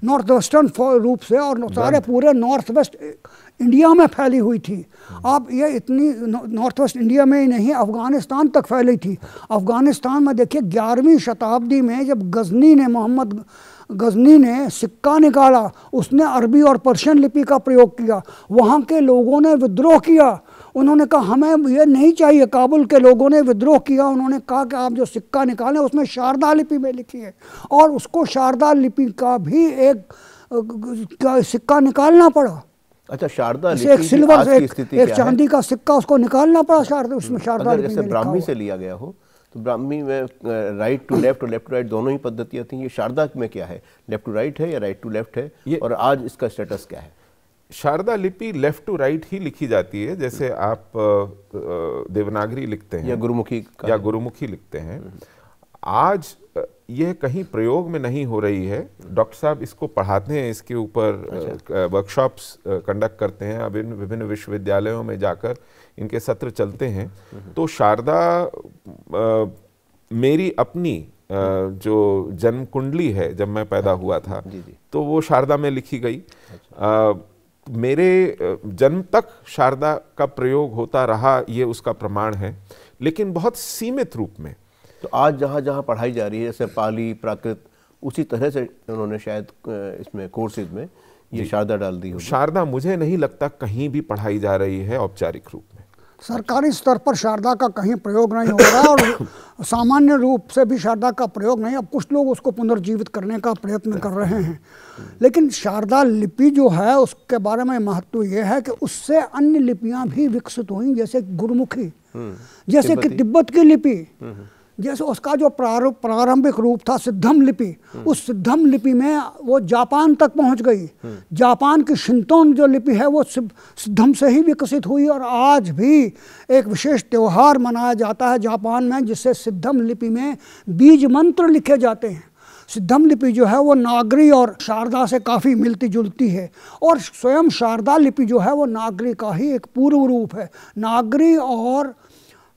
नॉर्थ वेस्टर्न रूप से और सारे पूरे नॉर्थ वेस्ट इंडिया में फैली हुई थी। अब ये इतनी नॉर्थ वेस्ट इंडिया में ही नहीं, अफ़गानिस्तान तक फैली थी। अफ़गानिस्तान में देखिए 11वीं शताब्दी में जब मोहम्मद गजनी ने सिक्का निकाला, उसने अरबी और पर्शियन लिपि का प्रयोग किया। वहाँ के लोगों ने विद्रोह किया, उन्होंने कहा हमें ये नहीं चाहिए। काबुल के लोगों ने विद्रोह किया, उन्होंने कहा कि आप जो सिक्का निकालें उसमें शारदा लिपि में लिखिए, और उसको शारदा लिपि का भी एक सिक्का निकालना पड़ा। अच्छा, शारदा लिपि एक सिल्वर से एक चांदी का सिक्का उसको निकालना पड़ा शारदा, उसमें शारदा लिपि जैसे ब्राह्मी से लिया गया हो तो ब्राह्मी में राइट टू लेफ्ट और लेफ्ट टू राइट दोनों ही पद्धतियाँ थी। ये शारदा में क्या है, लेफ्ट टू राइट है या राइट टू लेफ्ट है, और आज इसका स्टेटस क्या है? शारदा लिपि लेफ्ट टू राइट ही लिखी जाती है, जैसे आप देवनागरी लिखते हैं या गुरुमुखी लिखते हैं। आज यह कहीं प्रयोग में नहीं हो रही है। डॉक्टर साहब इसको पढ़ाते हैं, इसके ऊपर वर्कशॉप्स कंडक्ट करते हैं, अब इन विभिन्न विश्वविद्यालयों में जाकर इनके सत्र चलते हैं। तो शारदा मेरी अपनी जो जन्म कुंडली है, जब मैं पैदा हुआ था तो वो शारदा में लिखी गई। मेरे जन्म तक शारदा का प्रयोग होता रहा, ये उसका प्रमाण है, लेकिन बहुत सीमित रूप में। तो आज जहाँ जहाँ पढ़ाई जा रही है, जैसे पाली, प्राकृत, उसी तरह से उन्होंने शायद इसमें कोर्सेज में ये शारदा डाल दी होगी। शारदा मुझे नहीं लगता कहीं भी पढ़ाई जा रही है औपचारिक रूप में। सरकारी स्तर पर शारदा का कहीं प्रयोग नहीं हो रहा और सामान्य रूप से भी शारदा का प्रयोग नहीं। अब कुछ लोग उसको पुनर्जीवित करने का प्रयत्न कर रहे हैं, लेकिन शारदा लिपि जो है उसके बारे में महत्व ये है कि उससे अन्य लिपियां भी विकसित हुई, जैसे गुरुमुखी, जैसे कि तिब्बत की लिपि, जैसे उसका जो प्रारंभिक रूप था सिद्धम लिपि, उस सिद्धम लिपि में वो जापान तक पहुंच गई। जापान की शिंतोन जो लिपि है वो सिद्धम से ही विकसित हुई, और आज भी एक विशेष त्यौहार मनाया जाता है जापान में, जिससे सिद्धम लिपि में बीज मंत्र लिखे जाते हैं। सिद्धम लिपि जो है वो नागरी और शारदा से काफ़ी मिलती जुलती है, और स्वयं शारदा लिपि जो है वो नागरी का ही एक पूर्व रूप है। नागरी और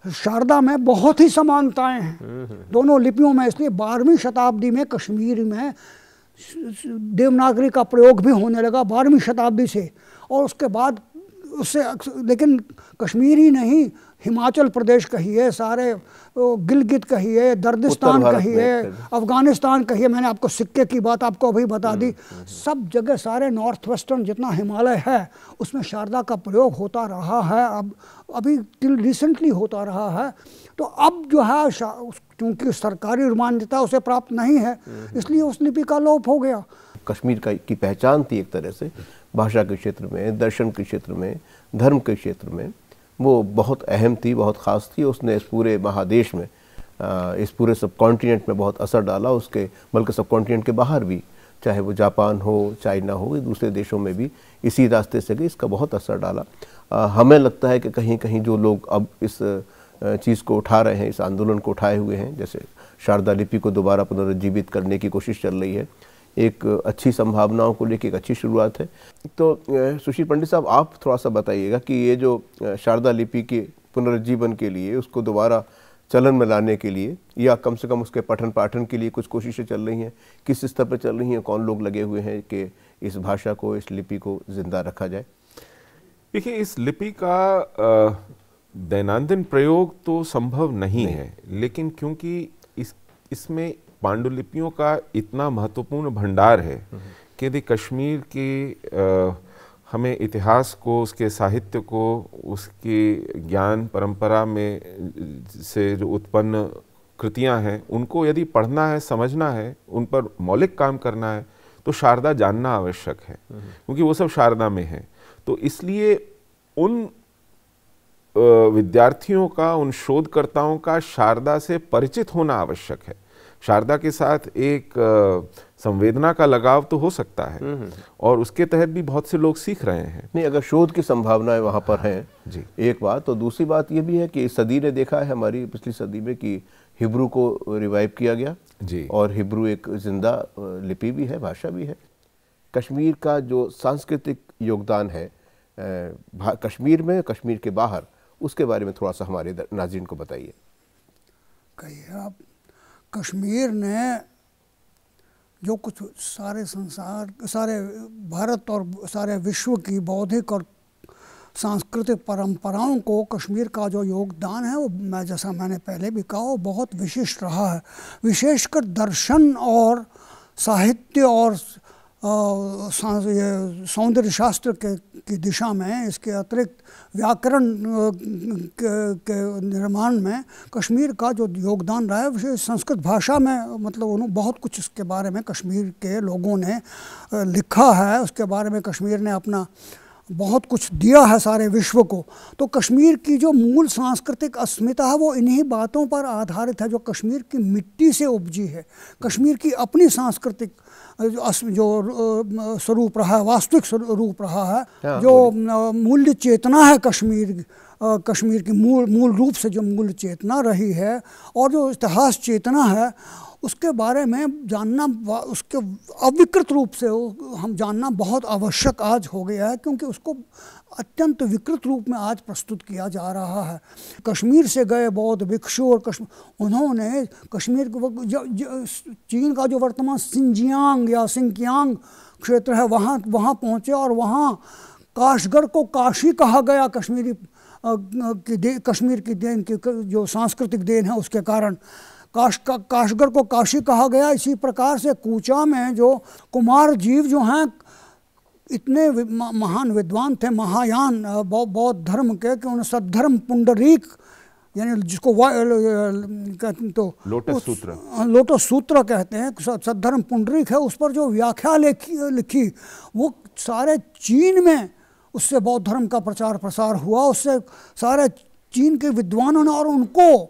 शारदा में बहुत ही समानताएं हैं दोनों लिपियों में, इसलिए 12वीं शताब्दी में कश्मीर में देवनागरी का प्रयोग भी होने लगा 12वीं शताब्दी से। और उसके बाद उससे, लेकिन कश्मीर ही नहीं, हिमाचल प्रदेश कहिए, सारे गिलगित कहिए, दर्दिस्तान कहिए, अफगानिस्तान कहिए, मैंने आपको सिक्के की बात आपको अभी बता दी, सब जगह सारे नॉर्थ वेस्टर्न जितना हिमालय है उसमें शारदा का प्रयोग होता रहा है, अब अभी टिल रिसेंटली होता रहा है। तो अब जो है क्योंकि सरकारी मान्यता उसे प्राप्त नहीं है, इसलिए उस लिपि का लोप हो गया। कश्मीर की पहचान थी एक तरह से, भाषा के क्षेत्र में, दर्शन के क्षेत्र में, धर्म के क्षेत्र में, वो बहुत अहम थी, बहुत ख़ास थी। उसने इस पूरे महादेश में, इस पूरे सब कॉन्टिनेंट में बहुत असर डाला, उसके बल्कि सब कॉन्टिनेंट के बाहर भी, चाहे वो जापान हो, चाइना हो, दूसरे देशों में भी इसी रास्ते से गई, इसका बहुत असर डाला। हमें लगता है कि कहीं कहीं जो लोग अब इस चीज़ को उठा रहे हैं, इस आंदोलन को उठाए हुए हैं, जैसे शारदा लिपि को दोबारा पुनर्जीवित करने की कोशिश चल रही है, एक अच्छी संभावनाओं को लेकर एक अच्छी शुरुआत है। तो सुशील पंडित साहब, आप थोड़ा सा बताइएगा कि ये जो शारदा लिपि के पुनर्जीवन के लिए, उसको दोबारा चलन में लाने के लिए, या कम से कम उसके पठन पाठन के लिए कुछ कोशिशें चल रही हैं, किस स्तर पर चल रही हैं, कौन लोग लगे हुए हैं कि इस भाषा को, इस लिपि को जिंदा रखा जाए? देखिए, इस लिपि का दैनंदिन प्रयोग तो संभव नहीं है, लेकिन क्योंकि इसमें पांडुलिपियों का इतना महत्वपूर्ण भंडार है कि यदि कश्मीर की हमें इतिहास को, उसके साहित्य को, उसकी ज्ञान परंपरा में से जो उत्पन्न कृतियां हैं, उनको यदि पढ़ना है, समझना है, उन पर मौलिक काम करना है, तो शारदा जानना आवश्यक है, क्योंकि वो सब शारदा में है। तो इसलिए उन विद्यार्थियों का, उन शोधकर्ताओं का शारदा से परिचित होना आवश्यक है। शारदा के साथ एक संवेदना का लगाव तो हो सकता है, और उसके तहत भी बहुत से लोग सीख रहे हैं। नहीं, अगर शोध की संभावनाएं वहाँ पर हैं, जी, एक बात। तो दूसरी बात ये भी है कि इस सदी ने देखा है, हमारी पिछली सदी में, कि हिब्रू को रिवाइव किया गया जी, और हिब्रू एक जिंदा लिपि भी है, भाषा भी है। कश्मीर का जो सांस्कृतिक योगदान है कश्मीर में, कश्मीर के बाहर, उसके बारे में थोड़ा सा हमारे नाज़रीन को बताइए। कहिए आप। कश्मीर ने जो कुछ सारे संसार, सारे भारत और सारे विश्व की बौद्धिक और सांस्कृतिक परंपराओं को, कश्मीर का जो योगदान है, वो जैसा मैंने पहले भी कहा, वो बहुत विशिष्ट रहा है। विशेषकर दर्शन और साहित्य और सौंदर्य शास्त्र की दिशा में, इसके अतिरिक्त व्याकरण के निर्माण में कश्मीर का जो योगदान रहा है, विशेष संस्कृत भाषा में, मतलब उन्होंने बहुत कुछ इसके बारे में कश्मीर के लोगों ने लिखा है, उसके बारे में कश्मीर ने अपना बहुत कुछ दिया है सारे विश्व को। तो कश्मीर की जो मूल सांस्कृतिक अस्मिता है, वो इन्हीं बातों पर आधारित है, जो कश्मीर की मिट्टी से उपजी है। कश्मीर की अपनी सांस्कृतिक जो स्वरूप रहा है, वास्तविक स्वरूप रहा है, जो मूल्य चेतना है कश्मीर की मूल रूप से जो मूल्य चेतना रही है, और जो इतिहास चेतना है, उसके बारे में जानना, उसके अविकृत रूप से हम जानना बहुत आवश्यक आज हो गया है, क्योंकि उसको अत्यंत विकृत रूप में आज प्रस्तुत किया जा रहा है। कश्मीर से गए बौद्ध भिक्षु और उन्होंने कश्मीर चीन का जो वर्तमान सिंजियांग या सिंकियांग क्षेत्र है, वहाँ पहुँचे, और वहाँ काशगढ़ को काशी कहा गया। कश्मीर की देन की जो सांस्कृतिक देन है, उसके कारण काशगढ़ को काशी कहा गया। इसी प्रकार से कूचा में जो कुमार जीव जो हैं, इतने महान विद्वान थे महायान बौद्ध धर्म के, कि उन्हें सद्धर्म पुंडरीक, यानी जिसको तो लोटस सूत्र कहते हैं, सद्धर्म पुंडरीक है, उस पर जो व्याख्या लिखी, वो सारे चीन में उससे बौद्ध धर्म का प्रचार प्रसार हुआ। उससे सारे चीन के विद्वानों ने, और उनको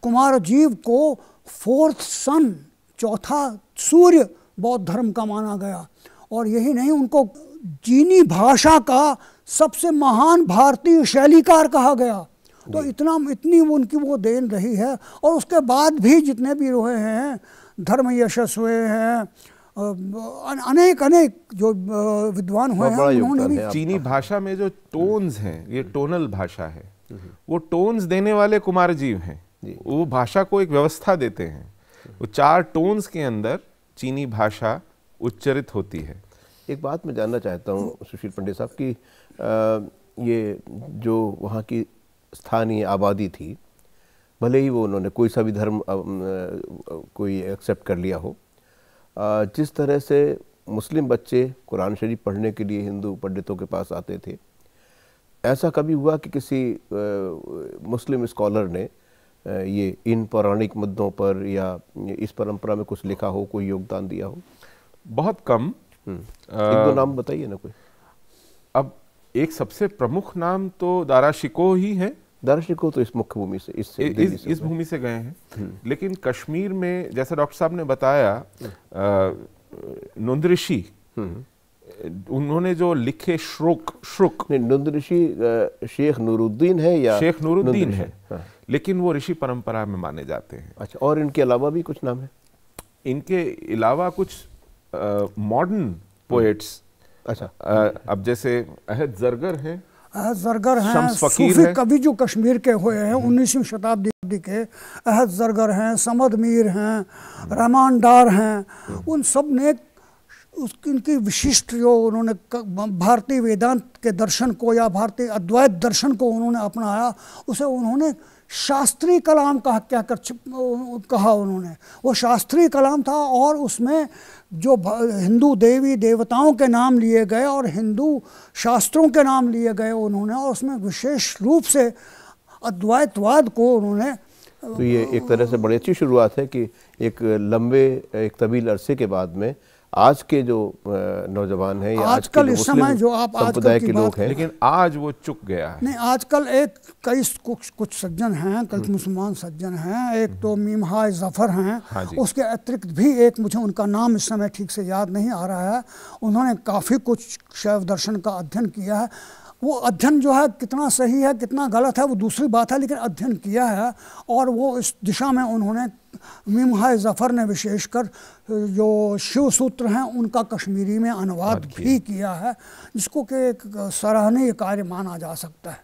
कुमार जीव को फोर्थ सन, चौथा सूर्य बौद्ध धर्म का माना गया। और यही नहीं, उनको चीनी भाषा का सबसे महान भारतीय शैलीकार कहा गया। तो इतनी उनकी वो देन रही है। और उसके बाद भी जितने भी हुए हैं धर्म यशस्वी हुए हैं, अनेक जो विद्वान हुए हैं, उन्होंने भी चीनी भाषा में जो टोन्स हैं, ये टोनल भाषा है, वो टोन्स देने वाले कुमार जीव हैं। वो भाषा को एक व्यवस्था देते हैं। वो 4 टोन्स के अंदर चीनी भाषा उच्चरित होती है। एक बात मैं जानना चाहता हूँ सुशील पंडित साहब की, ये जो वहाँ की स्थानीय आबादी थी, भले ही वो उन्होंने कोई सा भी धर्म कोई एक्सेप्ट कर लिया हो, जिस तरह से मुस्लिम बच्चे कुरान शरीफ पढ़ने के लिए हिंदू पंडितों के पास आते थे, ऐसा कभी हुआ कि किसी मुस्लिम स्कॉलर ने ये इन पौराणिक मुद्दों पर या इस परंपरा में कुछ लिखा हो, कोई योगदान दिया हो? बहुत कम। एक दो नाम बताइए ना कोई। अब एक सबसे प्रमुख नाम तो दारा शिकोह ही है। दारा शिकोह तो इस मुख्य भूमि से, इस भूमि से गए हैं। लेकिन कश्मीर में, जैसा डॉक्टर साहब ने बताया, नुंद ऋषि, उन्होंने जो लिखे श्रुक नुंद ऋषि शेख नूरुद्दीन है, या शेख नूरुद्दीन है, लेकिन वो ऋषि परंपरा में माने जाते हैं। अच्छा, और इनके अलावा भी कुछ नाम है? इनके अलावा कुछ मॉडर्न पोएट्स, अच्छा, अब जैसे अहद जरगर हैं, सूफी कवि जो कश्मीर के हुए हैं 19वीं शताब्दी के, अहद जरगर हैं, समद मीर हैं, रहमान डार हैं, उन सब ने उनकी विशिष्ट जो उन्होंने भारतीय वेदांत के दर्शन को या भारतीय अद्वैत दर्शन को उन्होंने अपनाया, उसे उन्होंने शास्त्रीय कलाम कहा उन्होंने। वो शास्त्रीय कलाम था और उसमें जो हिंदू देवी देवताओं के नाम लिए गए और हिंदू शास्त्रों के नाम लिए गए उन्होंने, और उसमें विशेष रूप से अद्वैतवाद को उन्होंने। तो ये एक तरह से बड़ी अच्छी शुरुआत है कि एक लंबे एक तवील अरसे के बाद में आज के जो नौजवान हैं या आजकल इस समय जो आप संप्रदाय के लोग हैं, लेकिन आज वो चुक गया है। नहीं, आजकल कुछ सज्जन हैं, कई मुसलमान सज्जन हैं, एक तो मीमहा जफर हैं, हाँ, उसके अतिरिक्त भी एक, मुझे उनका नाम इस समय ठीक से याद नहीं आ रहा है, उन्होंने काफ़ी कुछ शैव दर्शन का अध्ययन किया है। वो अध्ययन जो है कितना सही है कितना गलत है वो दूसरी बात है, लेकिन अध्ययन किया है और वो इस दिशा में उन्होंने, मीमहा जफर ने विशेषकर जो शिव सूत्र हैं उनका कश्मीरी में अनुवाद भी किया है, जिसको कि एक सराहनीय कार्य माना जा सकता है।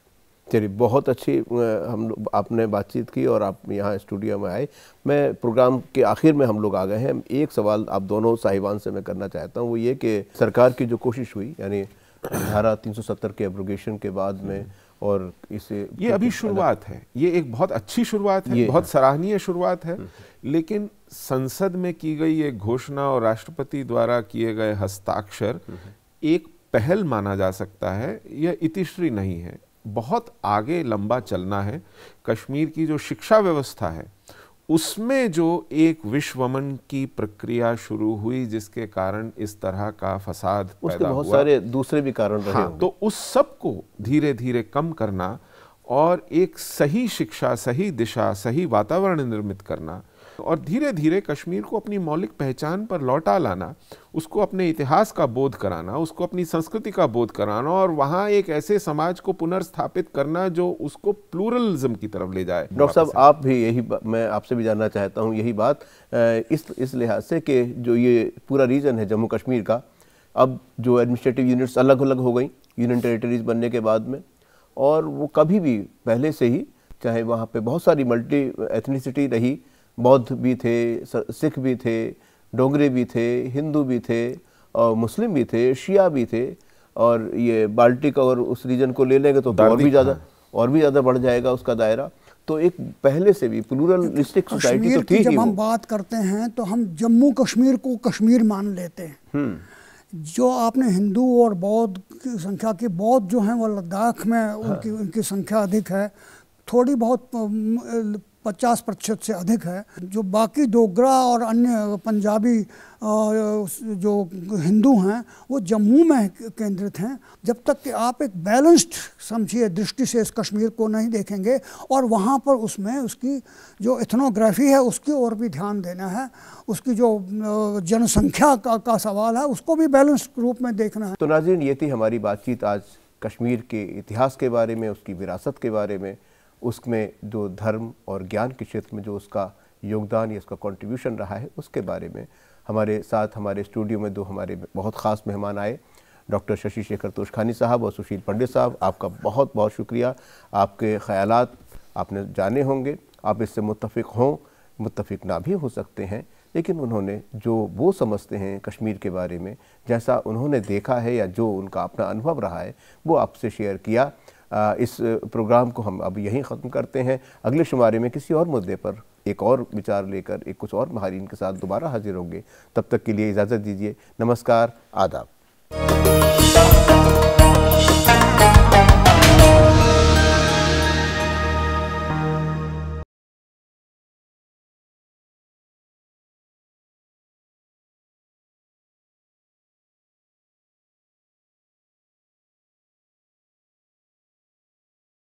चलिए, बहुत अच्छी आपने बातचीत की और आप यहाँ स्टूडियो में आए। मैं प्रोग्राम के आखिर में हम लोग आ गए हैं। एक सवाल आप दोनों साहिबान से मैं करना चाहता हूँ, वो ये कि सरकार की जो कोशिश हुई, यानी धारा 370 के एब्रोगेशन के बाद में, और इसे ये अभी शुरुआत है, ये एक बहुत अच्छी शुरुआत है, बहुत सराहनीय शुरुआत है, लेकिन संसद में की गई एक घोषणा और राष्ट्रपति द्वारा किए गए हस्ताक्षर एक पहल माना जा सकता है। यह इतिश्री नहीं है, बहुत आगे लंबा चलना है। कश्मीर की जो शिक्षा व्यवस्था है उसमें जो एक विश्वमन की प्रक्रिया शुरू हुई, जिसके कारण इस तरह का फसाद पैदा हुआ, बहुत सारे दूसरे भी कारण रहे होंगे। तो उस सब को धीरे धीरे कम करना और एक सही शिक्षा, सही दिशा, सही वातावरण निर्मित करना और धीरे धीरे कश्मीर को अपनी मौलिक पहचान पर लौटा लाना, उसको अपने इतिहास का बोध कराना, उसको अपनी संस्कृति का बोध कराना और वहाँ एक ऐसे समाज को पुनर्स्थापित करना जो उसको प्लूरलिज्म की तरफ ले जाए। डॉक्टर साहब, आप भी यही, मैं आपसे भी जानना चाहता हूँ यही बात, इस लिहाज से कि जो ये पूरा रीजन है जम्मू कश्मीर का, अब जो एडमिनिस्ट्रेटिव यूनिट्स अलग अलग हो गई यूनियन टेरिटरीज बनने के बाद में, और वो कभी भी पहले से ही, चाहे वहाँ पे बहुत सारी मल्टी एथनिसिटी रही, बौद्ध भी थे, सिख भी थे, डोगरे भी थे, हिंदू भी थे और मुस्लिम भी थे, शिया भी थे, और ये बाल्टिक और उस रीजन को ले लेंगे तो और भी ज़्यादा बढ़ जाएगा उसका दायरा। तो एक पहले से भी प्लूरलिस्टिक सोसाइटी तो थी ही। जब हम बात करते हैं तो हम जम्मू कश्मीर को कश्मीर मान लेते हैं। जो आपने हिंदू और बौद्ध की संख्या की, बौद्ध जो हैं वो लद्दाख में उनकी संख्या अधिक है, थोड़ी बहुत 50% से अधिक है। जो बाकी डोगरा और अन्य पंजाबी जो हिंदू हैं वो जम्मू में केंद्रित हैं। जब तक कि आप एक बैलेंस्ड समझिए दृष्टि से इस कश्मीर को नहीं देखेंगे और वहाँ पर उसमें उसकी जो एथनोग्राफी है उसकी ओर भी ध्यान देना है, उसकी जो जनसंख्या का सवाल है उसको भी बैलेंस्ड रूप में देखना है। तो नाज़रीन, ये थी हमारी बातचीत आज कश्मीर के इतिहास के बारे में, उसकी विरासत के बारे में, उसमें जो धर्म और ज्ञान के क्षेत्र में जो उसका योगदान या उसका कंट्रीब्यूशन रहा है उसके बारे में। हमारे साथ हमारे स्टूडियो में दो हमारे बहुत ख़ास मेहमान आए, डॉक्टर शशि शेखर तोशखानी साहब और सुशील पंडित साहब। आपका बहुत बहुत शुक्रिया। आपके ख़यालात आपने जाने होंगे, आप इससे मुत्तफ़िक हों, मुत्तफ़िक ना भी हो सकते हैं, लेकिन उन्होंने जो वो समझते हैं कश्मीर के बारे में, जैसा उन्होंने देखा है या जो उनका अपना अनुभव रहा है, वो आपसे शेयर किया। इस प्रोग्राम को हम अब यहीं ख़त्म करते हैं। अगले शुमारे में किसी और मुद्दे पर एक और विचार लेकर एक कुछ और माहिरीन के साथ दोबारा हाजिर होंगे। तब तक के लिए इजाज़त दीजिए। नमस्कार, आदाब।